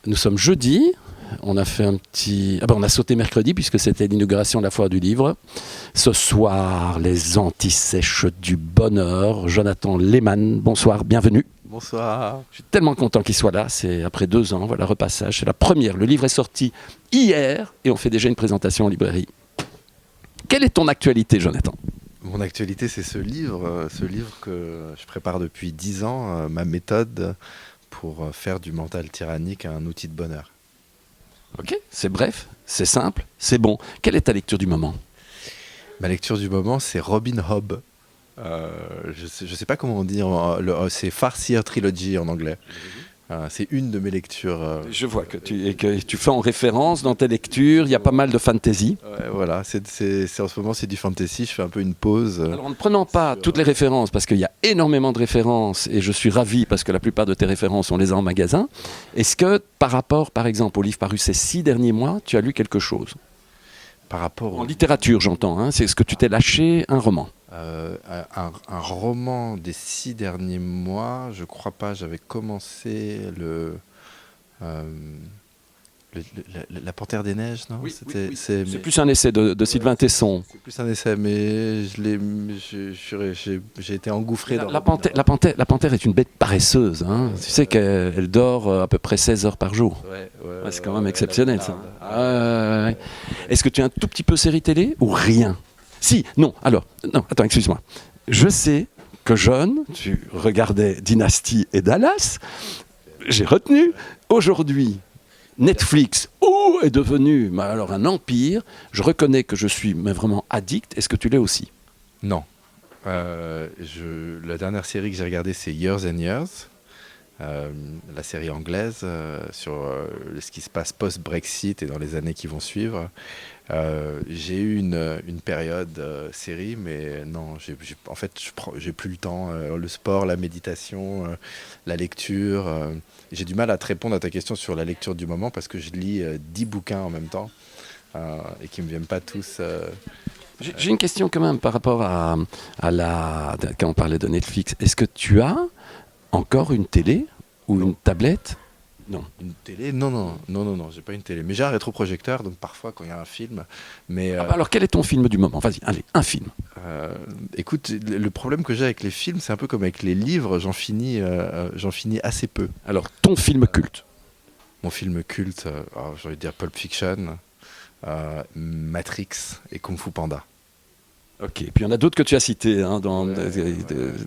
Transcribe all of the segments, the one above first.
Nous sommes jeudi. On a fait on a sauté mercredi puisque c'était l'inauguration de la foire du livre. Ce soir, les antisèches du bonheur. Jonathan Lehmann, bonsoir, bienvenue. Bonsoir. Je suis tellement content qu'il soit là. C'est après 2 ans, voilà, repassage. C'est la première. Le livre est sorti hier et on fait déjà une présentation en librairie. Quelle est ton actualité, Jonathan ? Mon actualité, c'est ce livre que je prépare depuis 10 ans, ma méthode pour faire du mental tyrannique un outil de bonheur. Ok, c'est bref, c'est simple, c'est bon. Quelle est ta lecture du moment ? Ma lecture du moment, c'est Robin Hobb. Je ne sais pas comment on dit, c'est Farseer Trilogy en anglais. C'est une de mes lectures. Je vois que tu fais en référence dans tes lectures, il y a pas mal de fantasy. Ouais, voilà, en ce moment c'est du fantasy, je fais un peu une pause. Alors en ne prenant pas toutes les références, parce qu'il y a énormément de références, et je suis ravi parce que la plupart de tes références, on les a en magasin, est-ce que par rapport, par exemple, au livre paru ces 6 derniers mois, tu as lu quelque chose ? Par rapport En littérature, j'entends, hein, c'est ce que tu t'es lâché, un roman. Un roman des 6 derniers mois, je crois pas. J'avais commencé La Panthère des Neiges, non ? Oui, c'est plus un essai de Sylvain Tesson. C'est plus un essai, mais j'ai été engouffré dans La panthère est une bête paresseuse. Hein. Tu sais qu'elle dort à peu près 16 heures par jour. C'est quand même exceptionnel, ça. Est-ce que tu es un tout petit peu série télé ou rien ? Si, non, attends, excuse-moi. Je sais que jeune, tu regardais Dynasty et Dallas. J'ai retenu. Aujourd'hui, Netflix est devenu un empire. Je reconnais que je suis vraiment addict. Est-ce que tu l'es aussi ? Non. La dernière série que j'ai regardée, c'est Years and Years. La série anglaise sur ce qui se passe post-Brexit et dans les années qui vont suivre. J'ai eu une période série, mais non, j'ai plus le temps. Le sport, la méditation, la lecture. J'ai du mal à te répondre à ta question sur la lecture du moment parce que je lis 10 bouquins en même temps et qui ne me viennent pas tous. J'ai une question quand même par rapport à quand on parlait de Netflix. Est-ce que tu as encore une télé ou une tablette ? Non. Une télé ? Non, j'ai pas une télé. Mais j'ai un rétroprojecteur, donc parfois quand il y a un film. Mais alors quel est ton film du moment ? Vas-y, allez, un film. Écoute, le problème que j'ai avec les films, c'est un peu comme avec les livres, j'en finis assez peu. Alors, ton film culte ? Mon film culte, j'ai envie de dire Pulp Fiction, Matrix et Kung Fu Panda. Ok, et puis il y en a d'autres que tu as cités, hein,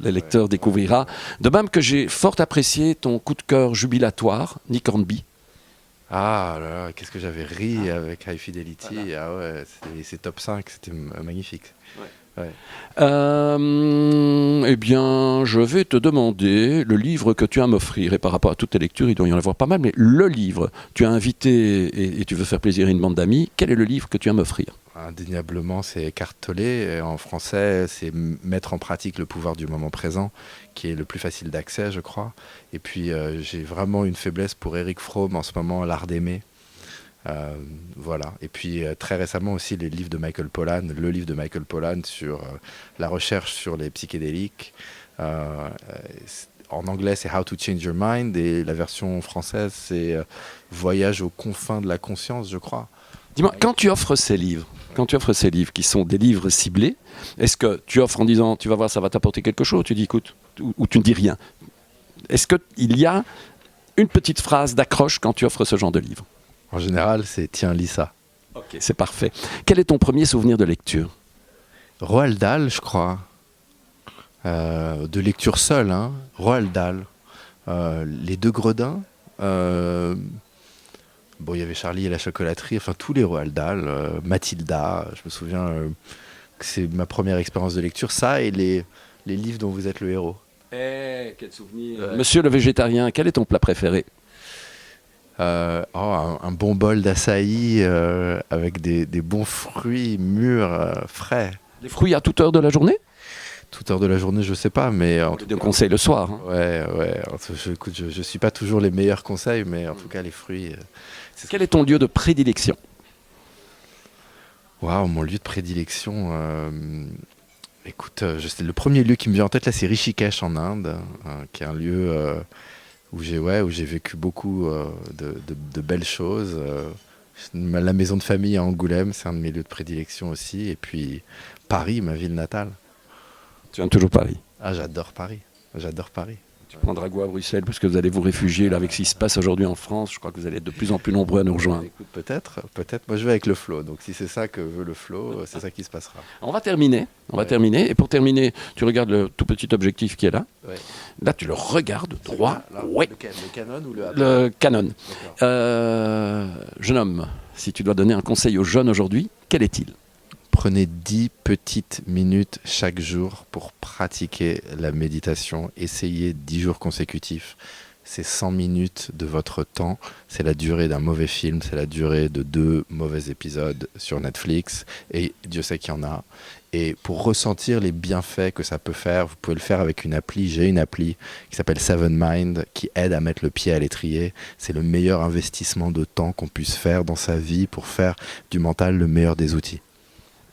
les lecteurs découvrira. De même que j'ai fort apprécié ton coup de cœur jubilatoire, Nick Hornby. Ah là là, qu'est-ce que j'avais ri avec High Fidelity. Voilà. Ah ouais, c'est top 5, c'était magnifique. Ouais. Eh bien, je vais te demander le livre que tu as à m'offrir. Et par rapport à toutes tes lectures, il doit y en avoir pas mal, mais le livre, tu as invité et tu veux faire plaisir à une bande d'amis. Quel est le livre que tu as à m'offrir ? Indéniablement, c'est Eckhart Tolle. Et en français, c'est Mettre en pratique le pouvoir du moment présent, qui est le plus facile d'accès, je crois. Et puis, j'ai vraiment une faiblesse pour Eric Fromm en ce moment, L'art d'aimer. Voilà. Et puis très récemment aussi le livre de Michael Pollan sur la recherche sur les psychédéliques. En anglais, c'est How to Change Your Mind et la version française, c'est Voyage aux confins de la conscience, je crois. Dis-moi, quand tu offres ces livres qui sont des livres ciblés, est-ce que tu offres en disant tu vas voir, ça va t'apporter quelque chose, tu dis écoute, ou tu ne dis rien ? Est-ce qu'il y a une petite phrase d'accroche quand tu offres ce genre de livre ? En général, c'est « Tiens, lis ça ». Ok, c'est parfait. Quel est ton premier souvenir de lecture ? Roald Dahl, je crois. De lecture seule, hein. Roald Dahl. Les Deux Gredins. Il y avait Charlie et la chocolaterie. Enfin, tous les Roald Dahl. Mathilda. Je me souviens que c'est ma première expérience de lecture. Ça et les livres dont vous êtes le héros. Quel souvenir. Monsieur le végétarien, quel est ton plat préféré ? Un bon bol d'açaï avec des bons fruits mûrs, frais. Les fruits à toute heure de la journée ? Toute heure de la journée, je sais pas, mais en tout cas, conseils le soir. Hein. Ouais. Je suis pas toujours les meilleurs conseils, mais en tout cas les fruits. Quel est ton lieu de prédilection ? Waouh, mon lieu de prédilection. Écoute, le premier lieu qui me vient en tête là, c'est Rishikesh en Inde, qui est un lieu où j'ai vécu beaucoup de belles choses. La maison de famille à Angoulême, c'est un de mes lieux de prédilection aussi. Et puis Paris, ma ville natale. Tu viens toujours Paris? Ah, j'adore Paris. J'adore Paris. Tu prendras goût à Bruxelles parce que vous allez vous réfugier là, avec ce qui se passe aujourd'hui en France. Je crois que vous allez être de plus en plus nombreux à nous rejoindre. Écoute, peut-être. Moi, je vais avec le flow. Donc, si c'est ça que veut le flow, c'est ça qui se passera. On va terminer. Et pour terminer, tu regardes le tout petit objectif qui est là. Ouais. Là, tu le regardes droit. Là, Ouais. le Canon ou le Le Canon. Jeune homme, si tu dois donner un conseil aux jeunes aujourd'hui, quel est-il? Prenez 10 petites minutes chaque jour pour pratiquer la méditation. Essayez 10 jours consécutifs. C'est 100 minutes de votre temps. C'est la durée d'un mauvais film. C'est la durée de 2 mauvais épisodes sur Netflix. Et Dieu sait qu'il y en a. Et pour ressentir les bienfaits que ça peut faire, vous pouvez le faire avec une appli. J'ai une appli qui s'appelle Seven Mind qui aide à mettre le pied à l'étrier. C'est le meilleur investissement de temps qu'on puisse faire dans sa vie pour faire du mental le meilleur des outils.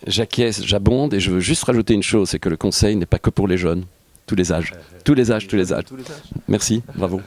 J'acquiesce, j'abonde et je veux juste rajouter une chose, c'est que le conseil n'est pas que pour les jeunes, tous les âges. Tous les âges. Merci, bravo.